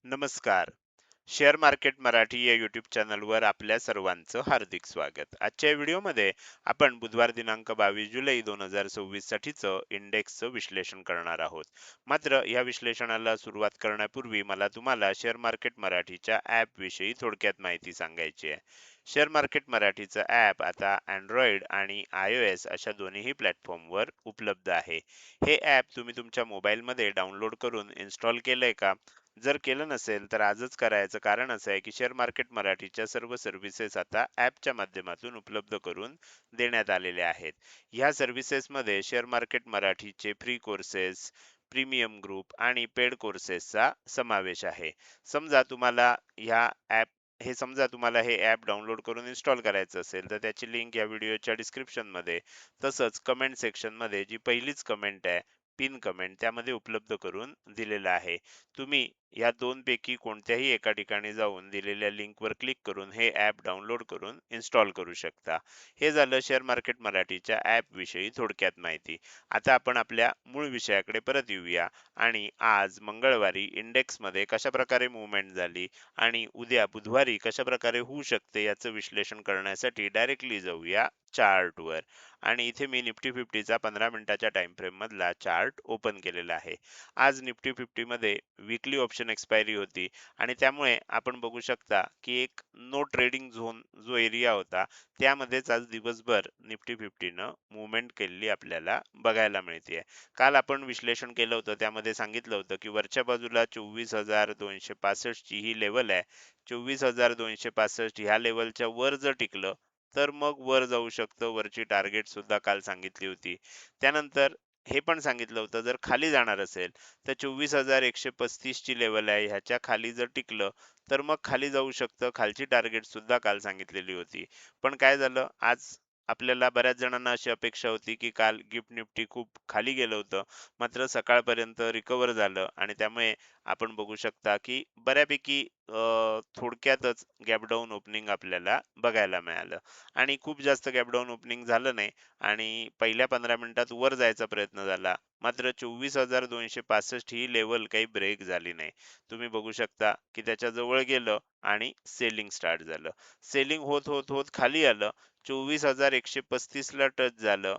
नमस्कार. Share market Marathi या YouTube चॅनलवर आपल्या सर्वांचं हार्दिक स्वागत. आजच्या व्हिडिओमध्ये आपण बुधवार दिनांक 22 जुलै 2026 साठीचं इंडेक्सचं विश्लेषण करणार आहोत. मात्र या विश्लेषणाला सुरुवात करण्यापूर्वी मला तुम्हाला शेअर मार्केट मराठीच्या ॲप विषयी थोडक्यात माहिती सांगायची आहे. शेअर मार्केट मराठीचं ॲप आता अँड्रॉइड आणि iOS अशा दोन्ही प्लॅटफॉर्मवर उपलब्ध आहे. हे ॲप तुम्ही तुमच्या मोबाईलमध्ये डाउनलोड करून इन्स्टॉल केलंय का? जर केलं नसेल तर आजच करायचं कारण असं आहे की शेअर मार्केट मराठीच्या सर्व सर्व्हिसेस आता ॲपच्या माध्यमातून उपलब्ध करून देण्यात आलेल्या आहेत. ह्या सर्व्हिसेसमध्ये शेअर मार्केट मराठीचे फ्री कोर्सेस, प्रीमियम ग्रुप आणि पेड कोर्सेसचा समावेश आहे. समजा तुम्हाला ह्या ॲप समजा तुम्हाला हे ॲप डाउनलोड करून इन्स्टॉल करायचं असेल तर त्याची लिंक या व्हिडिओच्या डिस्क्रिप्शनमध्ये तसंच कमेंट सेक्शनमध्ये जी पहिलीच कमेंट आहे, पिन कमेंट त्यामध्ये उपलब्ध करून दिलेलं आहे. तुम्ही या दोनपैकी कोणत्याही एका ठिकाणी जाऊन दिलेल्या लिंकवर क्लिक करून हे ॲप डाउनलोड करून इन्स्टॉल करू शकता. हे झालं शेअर मार्केट मराठीच्या ॲप विषयी थोडक्यात माहिती. आता आपण आपल्या मूळ विषयाकडे परत येऊया आणि आज मंगळवारी इंडेक्समध्ये कशाप्रकारे मूव्हमेंट झाली आणि उद्या बुधवारी कशाप्रकारे होऊ शकते याचं विश्लेषण करण्यासाठी डायरेक्टली जाऊया चार्टवर. आणि इथे मी निफ्टी 50चा 15 मिनिटाच्या टाइम फ्रेम मधला चार्ट ओपन केलेला आहे. आज निफ्टी 50 मध्ये विकली ऑप्शन एक्सपायरी होती आणि त्यामुळे आपण बघू शकता की एक नो ट्रेडिंग झोन जो एरिया होता त्यामध्येच आज दिवसभर निफ्टी 50 न मुवमेंट केलेली आपल्याला बघायला मिळते. काल आपण विश्लेषण केलं होतं त्यामध्ये सांगितलं होतं की वरच्या बाजूला 24,265 ची ही लेवल आहे. 24,265 ह्या लेवलच्या वर जर टिकलं तर मग वर जाऊ शकतं. वरची टार्गेट सुद्धा काल सांगितली होती. त्यानंतर हे पण सांगितलं होतं जर खाली जाणार असेल तर 24,135 ची लेवल आहे ह्याच्या खाली जर टिकलं तर मग खाली जाऊ शकतं. खालची टार्गेट सुद्धा काल सांगितलेली होती. पण काय झालं आज आपल्याला बऱ्याच जणांना अशी अपेक्षा होती की काल गिफ्ट निफ्टी खूप खाली गेलं होतं. मात्र सकाळपर्यंत रिकव्हर झालं आणि त्यामुळे आपण बघू शकता की बऱ्यापैकी थोडक्यातच गॅप डाऊन ओपनिंग आपल्याला बघायला मिळालं आणि खूप जास्त गॅप डाऊन ओपनिंग झालं नाही आणि पहिल्या 15 मिनिटात वर जायचा प्रयत्न झाला. मात्र 24,265 ही लेवल काही ब्रेक झाली नाही. तुम्ही बघू शकता की त्याच्या जवळ गेलं आणि सेलिंग स्टार्ट झालं. सेलिंग होत होत होत खाली आलं. 24,135 ला टच झालं.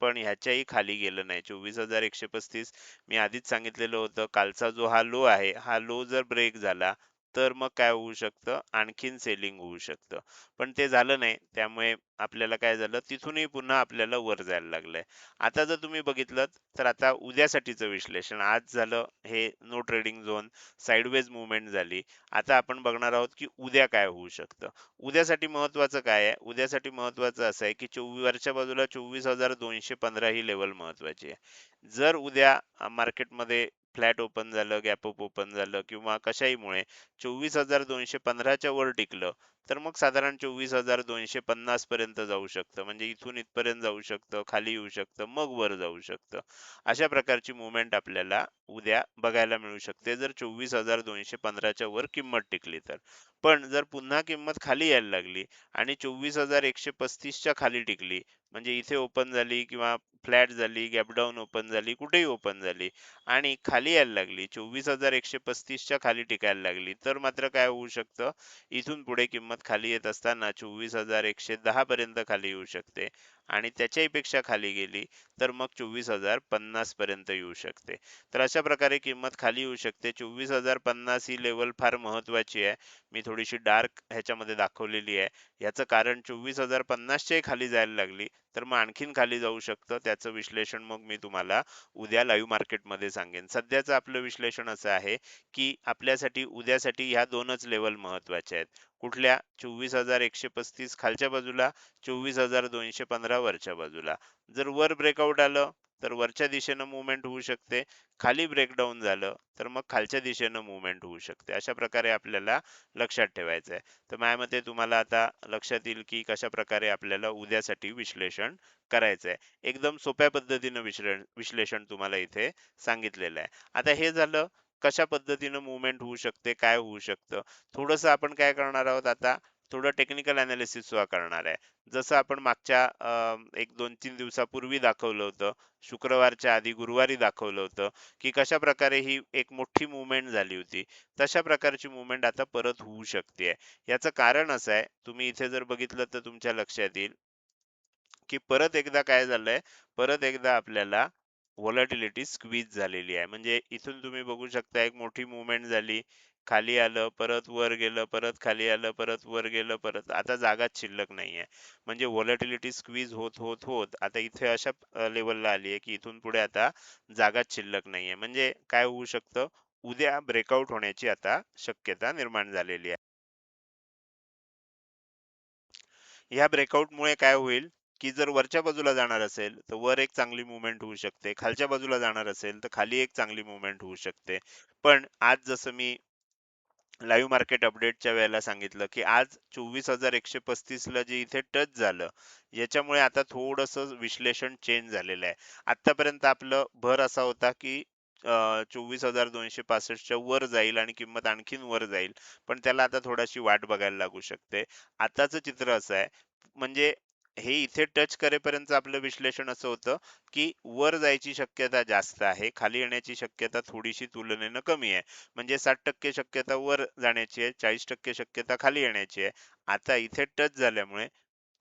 पण ह्याच्याही खाली गेलं नाही. 24,135 मी आधीच सांगितलेलं होतं कालचा जो हा लो आहे, हा लो जर ब्रेक झाला तर मग काय होऊ शकतं, आणखीन सेलिंग होऊ शकतं. पण ते झालं नाही. त्यामुळे आपल्याला काय झालं, तिथूनही पुन्हा आपल्याला वर जायला लागलंय. आता जर तुम्ही बघितलंत तर आता उद्यासाठीचं विश्लेषण आज झालं हे no trading zone, sideways movement झाली. आता आपण बघणार आहोत की उद्या काय होऊ शकतं. उद्यासाठी महत्त्वाचं काय आहे? उद्यासाठी महत्त्वाचं असं आहे की वरच्या बाजूला 24,215 ही लेवल महत्त्वाची आहे. जर उद्या मार्केटमध्ये फ्लॅट ओपन झालं, गॅप अप ओपन झालं किंवा कशाहीमुळे 24,215 च्या वर टिकलं, तर मग साधारण 24,250 पर्यंत जाऊ शकतं. म्हणजे इथून इथपर्यंत जाऊ शकतं, खाली येऊ शकतं, मग वर जाऊ शकतं. अशा प्रकारची मूव्हमेंट आपल्याला उद्या बघायला मिळू शकते जर 24,215 च्या वर किंमत टिकली तर. पण जर पुन्हा किंमत खाली यायला लागली आणि 24,135 च्या खाली टिकली, म्हणजे इथे ओपन झाली किंवा फ्लॅट झाली, गॅप डाऊन ओपन झाली, कुठेही ओपन झाली आणि खाली यायला लागली, 24,135 च्या खाली टिकायला लागली, तर मात्र काय होऊ शकतं, इथून पुढे किंमत खाली येत असताना 24,110 पर्यंत खाली येऊ शकते आणि त्याच्याही पेक्षा खाली गेली तर मग 24,050 पर्यंत येऊ शकते. तर अशा प्रकारे किंमत खाली येऊ शकते. 24,050 ही लेवल फार महत्त्वाची आहे. मी थोडीशी डार्क ह्याच्यामध्ये दाखवलेली आहे. याचं कारण 24,050 च्याही खाली जायला लागली तर मग आणखीन खाली जाऊ शकतं. त्याचं विश्लेषण मग मी तुम्हाला उद्या लाईव्ह मार्केटमध्ये सांगेन. सध्याचं आपलं विश्लेषण असं आहे की आपल्यासाठी उद्यासाठी ह्या दोनच लेवल महत्त्वाच्या आहेत. कुठल्या? 24,135 खालच्या बाजूला, 24,215 वरच्या बाजूला. जर वर ब्रेकआउट आलं तर वरच्या दिशेनं मूव्हमेंट होऊ शकते. खाली ब्रेकडाऊन झालं तर मग खालच्या दिशेनं मूव्हमेंट होऊ शकते. अशा प्रकारे आपल्याला लक्षात ठेवायचं आहे. तर माझ्या मते तुम्हाला आता लक्षात येईल की कशाप्रकारे आपल्याला उद्यासाठी विश्लेषण करायचं आहे. एकदम सोप्या पद्धतीनं विश्लेषण तुम्हाला इथे सांगितलेलं आहे. आता हे झालं कशा पद्धतीनं मूव्हमेंट होऊ शकते, काय होऊ शकतं. थोडंसं आपण काय करणार आहोत आता थोडं टेक्निकल अनालिसिस सुद्धा करणार आहे. जसं आपण मागच्या 1-2-3 दिवसापूर्वी दाखवलं होतं, शुक्रवारच्या आधी गुरुवारी दाखवलं होतं, की कशाप्रकारे ही एक मोठी मूव्हमेंट झाली होती. तशा प्रकारची मूव्हमेंट आता परत होऊ शकते. याचं कारण असं आहे, तुम्ही इथे जर बघितलं तर तुमच्या लक्षात येईल, की परत एकदा काय झालंय, परत एकदा आपल्याला व्हॉलॅटिलिटी स्क्वीज झालेली आहे. म्हणजे इथून तुम्ही बघू शकता एक मोठी मूव्हमेंट झाली, खाली आलं, परत वर गेलं, परत खाली आलं, परत वर गेलं, परत आता जागाच शिल्लक नाहीये. म्हणजे व्हॉलॅटिलिटी स्क्वीज होत, होत, होत आता इथे अशा लेव्हलला आली आहे, की इथून पुढे आता जागाच शिल्लक नाहीये. म्हणजे काय होऊ शकतं, उद्या ब्रेकआउट होण्याची आता शक्यता निर्माण झालेली आहे. ह्या ब्रेकआउटमुळे काय होईल, की जर वरच्या बाजूला जाणार असेल, तर वर एक चांगली मूव्हमेंट होऊ शकते. खालच्या बाजूला जाणार असेल, तर खाली एक चांगली मूव्हमेंट होऊ शकते. पण आज जसं मी लाईव्ह मार्केट अपडेटच्या वेळेला सांगितलं, की आज 24,135 ला जे इथे टच झालं, याच्यामुळे आता थोडंसं विश्लेषण चेंज झालेलं आहे. आत्तापर्यंत आपलं भर असा होता, की 24,265 च्या वर जाईल आणि किंमत आणखीन वर जाईल. पण त्याला आता थोडीशी वाट बघायला लागू शकते. आताचं चित्र असं आहे, म्हणजे हे इथे टच करेपर्यंत आपलं विश्लेषण असं होतं, की वर जायची शक्यता जास्त आहे, खाली येण्याची शक्यता थोडीशी तुलनेनं कमी आहे. म्हणजे 60% शक्यता वर जाण्याची आहे, 40% शक्यता खाली येण्याची आहे. आता इथे टच झाल्यामुळे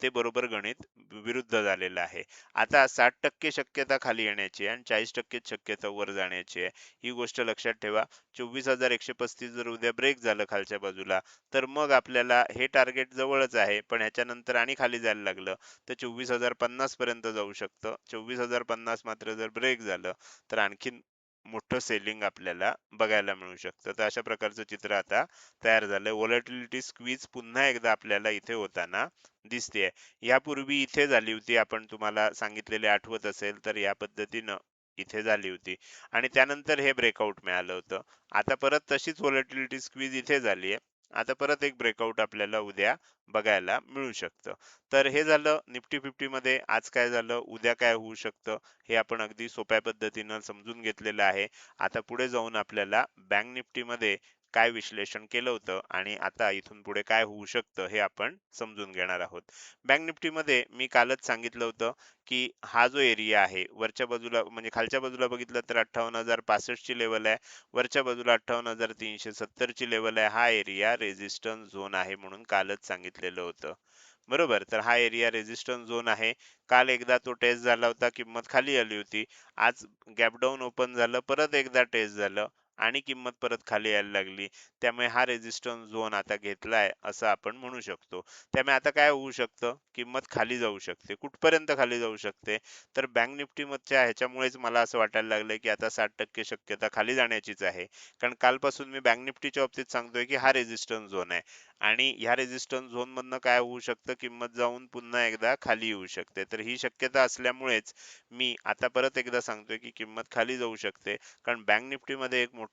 ते बरोबर गणित विरुद्ध झालेलं आहे. आता 60% शक्यता खाली येण्याची आहे आणि 40% शक्यता वर जाण्याची आहे. ही गोष्ट लक्षात ठेवा. 24,135 जर उद्या ब्रेक झालं खालच्या बाजूला, तर मग आपल्याला हे टार्गेट जवळच आहे. पण ह्याच्यानंतर आणि खाली जायला लागलं, तर 24,050 पर्यंत जाऊ शकतं. 24,050 मात्र जर ब्रेक झालं, तर आणखीन मोठं सेलिंग आपल्याला बघायला मिळू शकतं. तर अशा प्रकारचं चित्र आता तयार झालंय. व्हॉलॅटिलिटी स्क्वीज पुन्हा एकदा आपल्याला इथे होताना दिसतेय. यापूर्वी इथे झाली होती, आपण तुम्हाला सांगितलेले आठवत असेल तर या पद्धतीनं इथे झाली होती आणि त्यानंतर हे ब्रेकआउट मिळालं होतं. आता परत तशीच व्हॉलॅटिलिटी स्क्वीज इथे झाली आहे. आता परत एक ब्रेकआउट आपल्याला उद्या बघायला मिळू शकतं. तर हे झालं निफ्टी 50 मध्ये. आज काय झालं, उद्या काय होऊ शकतं, हे आपण अगदी सोप्या पद्धतीनं समजून घेतलेलं आहे. आता पुढे जाऊन आपल्याला बँक निफ्टीमध्ये काय विश्लेषण केलं होतं आणि आता इथून पुढे काय होऊ शकतं हे आपण समजून घेणार आहोत. बँक निफ्टीमध्ये मी कालच सांगितलं होतं, की हा जो एरिया आहे वरच्या बाजूला, म्हणजे खालच्या बाजूला बघितलं तर 58,065 ची लेवल आहे, वरच्या बाजूला 58,370 ची लेवल आहे. हा एरिया रेजिस्टन्स झोन आहे म्हणून कालच सांगितलेलं होतं. बरोबर, तर हा एरिया रेजिस्टन्स झोन आहे. काल एकदा तो टेस्ट झाला होता, किंमत खाली आली होती. आज गॅप डाऊन ओपन झालं, परत एकदा टेस्ट झालं आणि किंमत परत खाली यायला लागली. त्यामुळे हा रेझिस्टन्स झोन आता घेतलाय असं आपण म्हणू शकतो. त्यामुळे आता काय होऊ शकतं, किंमत खाली जाऊ शकते. कुठपर्यंत खाली जाऊ शकते, तर बँक निफ्टी मधच्या ह्याच्यामुळेच मला असं वाटायला लागलंय की आता 60% शक्यता खाली जाण्याचीच आहे. कारण कालपासून मी बँक निफ्टीच्या बाबतीत सांगतोय की हा रेझिस्टन्स झोन आहे आणि ह्या रेझिस्टन्स झोन मधनं काय होऊ शकतं, किंमत जाऊन पुन्हा एकदा खाली येऊ शकते. तर ही शक्यता असल्यामुळेच मी आता परत एकदा सांगतोय की किंमत खाली जाऊ शकते. कारण बँक निफ्टीमध्ये एक मोठं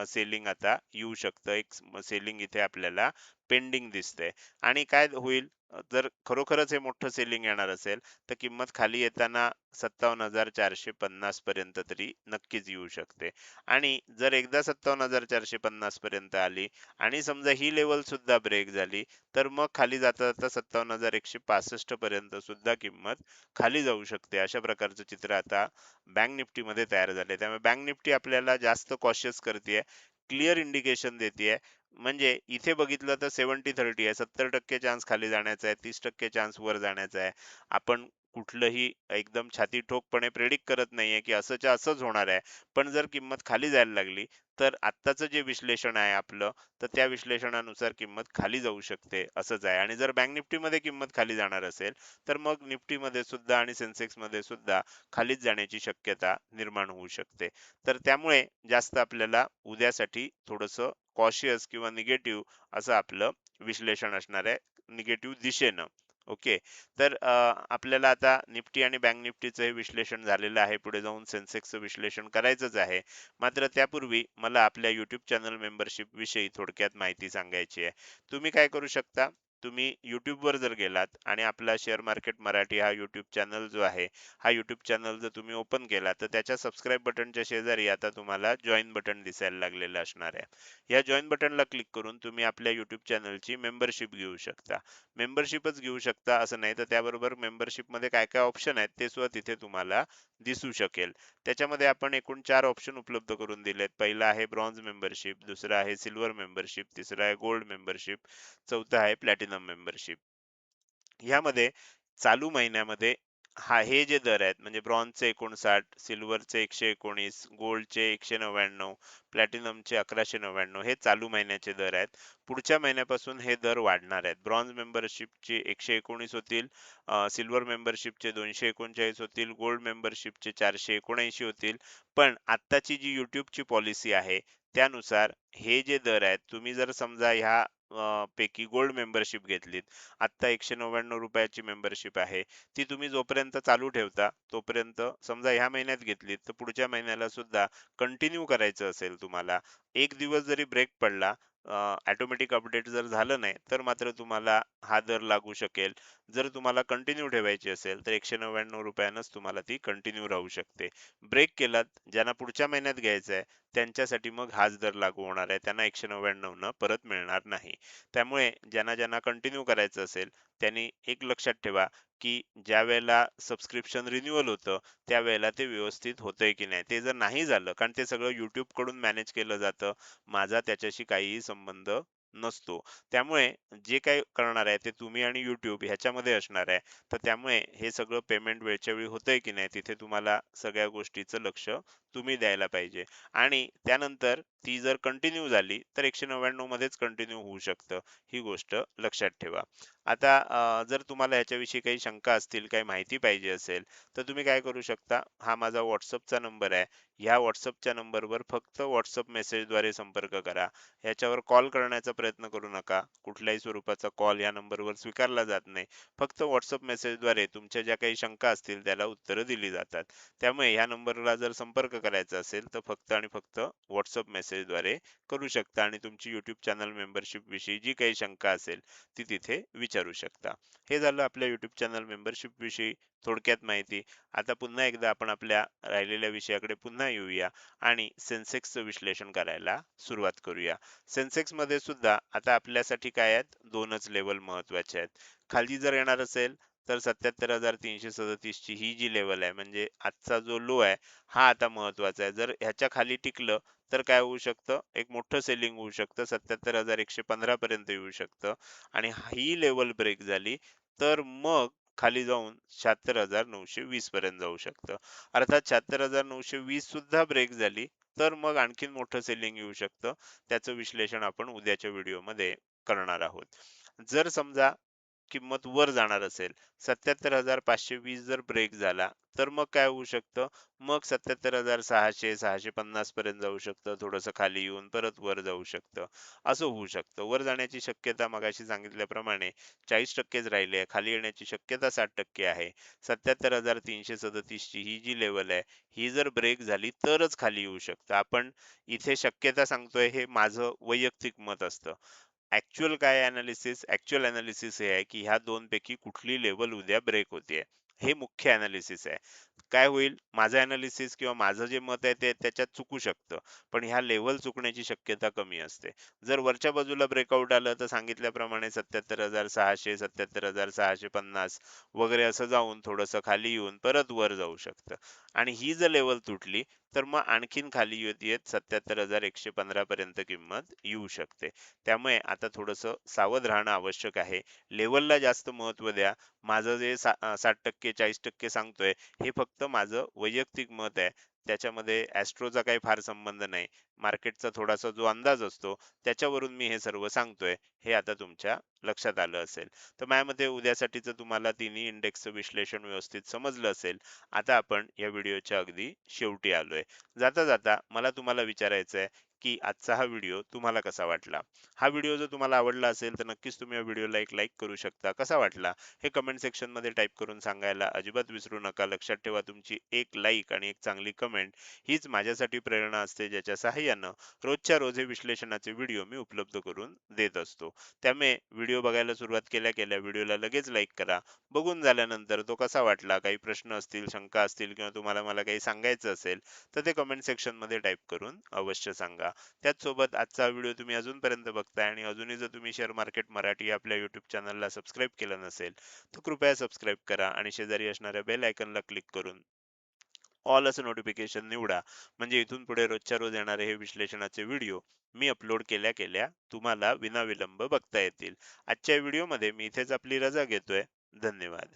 सेलिंग आता येऊ शकतं. एक सेलिंग इथे आपल्याला पेंडिंग दिसतंय आणि काय होईल, जर खरोखरच हे मोठं सेलिंग येणार असेल, तर किंमत खाली येताना 57,450 पर्यंत तरी नक्कीच येऊ शकते. आणि जर एकदा 57,450 पर्यंत आली आणि समजा ही लेवल सुद्धा ब्रेक झाली, तर मग खाली जाता जाता 57,165 पर्यंत सुद्धा किंमत खाली जाऊ शकते. अशा प्रकारचं चित्र आता बँक निफ्टीमध्ये तयार झाले. त्यामुळे बँक निफ्टी आपल्याला जास्त कॉशियस करतेय, क्लिअर इंडिकेशन देतेय. म्हणजे इथे बघितलं तर 70-30 आहे. 70% चान्स खाली जाण्याचा आहे, 30% चान्स वर जाण्याचा आहे. आपण कुठलंही एकदम छाती ठोकपणे प्रेडिक्ट करत नाहीये की असंच्या असंच होणार आहे. पण जर किंमत खाली जायला लागली, तर आत्ताचं जे विश्लेषण आहे आपलं, तर त्या विश्लेषणानुसार किंमत खाली जाऊ शकते असंच आहे. आणि जर बँक निफ्टीमध्ये किंमत खाली जाणार असेल, तर मग निफ्टीमध्ये सुद्धा आणि सेन्सेक्समध्ये सुद्धा खालीच जाण्याची शक्यता निर्माण होऊ शकते. तर त्यामुळे जास्त आपल्याला उद्यासाठी थोडंसं कॉशियस किंवा निगेटिव्ह असं आपलं विश्लेषण असणार आहे, निगेटिव्ह दिशेनं. ओके. तर आपल्याला आता निफ्टी आणि बँक निफ्टीचं हे विश्लेषण झालेलं आहे. पुढे जाऊन सेन्सेक्सचं विश्लेषण करायचंच आहे. मात्र त्यापूर्वी मला आपल्या YouTube चॅनल मेंबरशिप विषयी थोडक्यात माहिती सांगायची आहे. तुम्ही काय करू शकता, तुम्ही वर जर गेलात आणि आपला शेअर मार्केट मराठी हा यूट्यूब चॅनल जो आहे, हा यूट्यूब चॅनल जर तुम्ही ओपन केला, तर त्याच्या सबस्क्राईब बटनच्या शेजारी आता तुम्हाला जॉइन बटन दिसायला लागलेलं असणार आहे. या जॉइन बटनला क्लिक करून तुम्ही आपल्या यूट्यूब चॅनलची मेंबरशिप घेऊ शकता. मेंबरशिपच घेऊ शकता असं नाही, तर त्याबरोबर मेंबरशिपमध्ये काय काय ऑप्शन आहेत ते सुद्धा तिथे तुम्हाला दिसू शकेल. त्याच्यामध्ये आपण एकूण 4 ऑप्शन उपलब्ध करून दिलेत. पहिला आहे ब्रॉन्झ मेंबरशिप, दुसरा आहे सिल्वर मेंबरशिप, तिसरा आहे गोल्ड मेंबरशिप, चौथा आहे प्लॅटिनम मेंबरशिप. ह्यामध्ये चालू महिन्यामध्ये हे जे दर आहेत म्हणजे ब्रॉन्झचे 59, सिल्वरचे 119, गोल्डचे 199, प्लॅटिनमचे 1199 हे चालू महिन्याचे दर आहेत. पुढच्या महिन्यापासून हे दर वाढणार आहेत. ब्रॉन्झ मेंबरशिपचे 119 होतील, सिल्वर मेंबरशिपचे 239 होतील, गोल्ड मेंबरशिपचे 479 होतील. पण आत्ताची जी यूट्यूबची पॉलिसी आहे त्यानुसार हे जे दर आहेत, तुम्ही जर समजा ह्या पैकी गोल्ड मेंबरशिप घेतलीत, आत्ता 199 रुपयाची मेंबरशिप आहे, ती तुम्ही जोपर्यंत चालू ठेवता तोपर्यंत समजा ह्या महिन्यात घेतलीत तर पुढच्या महिन्याला सुद्धा कंटिन्यू करायचं असेल तुम्हाला, एक दिवस जरी ब्रेक पडला, ऑटोमॅटिक अपडेट जर झालं नाही तर मात्र तुम्हाला हा दर लागू शकेल. जर तुम्हाला कंटिन्यू ठेवायची असेल तर 199 रुपयानंच तुम्हाला ती कंटिन्यू राहू शकते. ब्रेक केलात, ज्यांना पुढच्या महिन्यात घ्यायचं आहे त्यांच्यासाठी मग हाच दर लागू होणार आहे, त्यांना 199 न परत मिळणार नाही. त्यामुळे ज्यांना ज्यांना कंटिन्यू करायचं असेल त्यांनी एक लक्षात ठेवा, की ज्या वेळेला सबस्क्रिप्शन रिन्यूअल होतं त्यावेळेला ते व्यवस्थित होतंय की नाही. ते जर नाही झालं, कारण ते सगळं YouTube कडून मॅनेज केलं जातं, माझा त्याच्याशी काहीही संबंध नसतो. त्यामुळे जे काही करणार आहे ते तुम्ही आणि YouTube ह्याच्यामध्ये असणार आहे. तर त्यामुळे हे सगळं पेमेंट वेळच्या वेळी होतंय की नाही तिथे तुम्हाला सगळ्या गोष्टीचं लक्ष तुम्ही द्यायला पाहिजे. आणि त्यानंतर ती जर कंटिन्यू झाली तर 199 मध्येच कंटिन्यू होऊ शकतं. ही गोष्ट लक्षात ठेवा. आता जर तुम्हाला ह्याच्याविषयी काही शंका असतील, काही माहिती पाहिजे असेल, तर तुम्ही काय करू शकता, हा माझा WhatsAppचा नंबर आहे. ह्या WhatsAppच्या नंबरवर फक्त WhatsApp मेसेजद्वारे संपर्क करा. ह्याच्यावर कॉल करण्याचा प्रयत्न करू नका. कुठल्याही स्वरूपाचा कॉल या नंबरवर स्वीकारला जात नाही. फक्त WhatsApp मेसेजद्वारे तुमच्या ज्या काही शंका असतील त्याला उत्तरं दिली जातात. त्यामुळे ह्या नंबरला जर संपर्क करायचा असेल तर फक्त आणि फक्त WhatsApp मेसेजद्वारे करू शकता आणि तुमची YouTube चॅनल मेंबरशिप विषयी जी काही शंका असेल ती तिथे विचारू शकता. हे झालं आपल्या YouTube चॅनल मेंबरशिप विषयी थोडक्यात माहिती. आता पुन्हा एकदा आपण आपल्या राहिलेल्या विषयाकडे पुन्हा येऊया आणि सेन्सेक्सचं विश्लेषण करायला सुरुवात करूया. सेन्सेक्समध्ये सुद्धा आता आपल्यासाठी काय आहेत, दोनच लेवल महत्वाचे आहेत. खाली जर येणार असेल तर 77,337 ची ही जी लेवल आहे म्हणजे आजचा जो लो आहे हा आता महत्वाचा आहे. जर ह्याच्या खाली टिकलं तर काय होऊ शकतं, एक मोठं सेलिंग होऊ शकतं, 77,115 पर्यंत येऊ शकतं. आणि ही लेवल ब्रेक झाली तर मग खाली जाऊन 76,920 पर्यंत जाऊ शकतं. अर्थात 76,920 सुद्धा ब्रेक झाली तर मग आणखीन मोठं सेलिंग येऊ शकतं. त्याचं विश्लेषण आपण उद्याच्या व्हिडिओमध्ये करणार आहोत. जर समजा किंमत वर जाणार असेल, 77,520 जर ब्रेक झाला तर मग काय होऊ शकतं, मग 77,600 650 पर्यंत जाऊ शकतं, थोडंसं खाली येऊन परत वर जाऊ शकतं, असं होऊ शकतं. वर जाण्याची शक्यता मगाशी सांगितल्याप्रमाणे 40% राहिली आहे, खाली येण्याची शक्यता 60% आहे. 77,337 ची ही जी लेवल आहे ही जर ब्रेक झाली तरच खाली येऊ शकतं. आपण इथे शक्यता सांगतोय, हे माझं वैयक्तिक मत असतं. ऍक्च्युअल अनालिसिस हे आहे की ह्या दोन पैकी कुठली लेवल उद्या ब्रेक होतीये, हे मुख्य अनालिसिस आहे. काय होईल, माझं अनालिसिस किंवा माझं जे मत आहे ते त्याच्यात चुकू शकतं, पण ह्या लेवल चुकण्याची शक्यता कमी असते. जर वरच्या बाजूला ब्रेकआउट आलं तर सांगितल्याप्रमाणे 77,600 77,650 वगैरे असं जाऊन थोडंसं खाली येऊन परत वर जाऊ शकतं. आणि ही जर लेवल तुटली तर मग आणखीन खाली येत येत 77,115 पर्यंत किंमत येऊ शकते. त्यामुळे आता थोडंसं सावध राहणं आवश्यक आहे. लेव्हलला जास्त महत्त्व द्या. माझं जे 60% 40% सांगतोय हे फक्त माझं वैयक्तिक मत आहे. त्याच्यामध्ये ॲस्ट्रोचा काही फार संबंध नाही. मार्केटचा थोडासा जो अंदाज असतो त्याच्यावरून मी हे सर्व सांगतोय. हे आता तुमच्या लक्षात आलं असेल. तर माझ्या मते उद्यासाठीचं तुम्हाला तिन्ही इंडेक्सचं विश्लेषण व्यवस्थित समजलं असेल. आता आपण या व्हिडिओच्या अगदी शेवटी आलोय. जाता जाता मला तुम्हाला विचारायचं आहे की आजचा हा व्हिडिओ तुम्हाला कसा वाटला. हा व्हिडिओ जर तुम्हाला आवडला असेल तर नक्कीच तुम्ही या व्हिडिओला एक लाईक करू शकता. कसा वाटला हे कमेंट सेक्शन मध्ये टाईप करून सांगायला अजिबात विसरू नका. लक्षात ठेवा, तुमची एक लाईक आणि एक चांगली कमेंट हीच माझ्यासाठी प्रेरणा असते, ज्याच्या सहाय्यानं रोजच्या रोज हे विश्लेषणाचे व्हिडिओ मी उपलब्ध करून देत असतो. त्यामुळे व्हिडिओ बघायला सुरुवात केल्या केल्या व्हिडिओला लगेच लाईक करा. बघून झाल्यानंतर तो कसा वाटला, काही प्रश्न असतील, शंका असतील किंवा तुम्हाला मला काही सांगायचं असेल तर ते कमेंट सेक्शन मध्ये टाईप करून अवश्य सांगा. त्याचसोबत आजचा व्हिडिओ तुम्ही अजूनपर्यंत बघताय आणि अजूनही जर तुम्ही शेअर मार्केट मराठी या आपल्या युट्यूब चॅनलला सबस्क्राईब केलं नसेल तर कृपया सबस्क्राईब करा आणि शेजारी असणाऱ्या बेल आयकॉनला क्लिक करून ऑल असं नोटिफिकेशन निवडा. म्हणजे इथून पुढे रोजच्या रोज येणारे हे विश्लेषणाचे व्हिडिओ मी अपलोड केल्या केल्या तुम्हाला विनाविलंब बघता येतील. आजच्या व्हिडिओमध्ये मी इथेच आपली रजा घेतोय. धन्यवाद.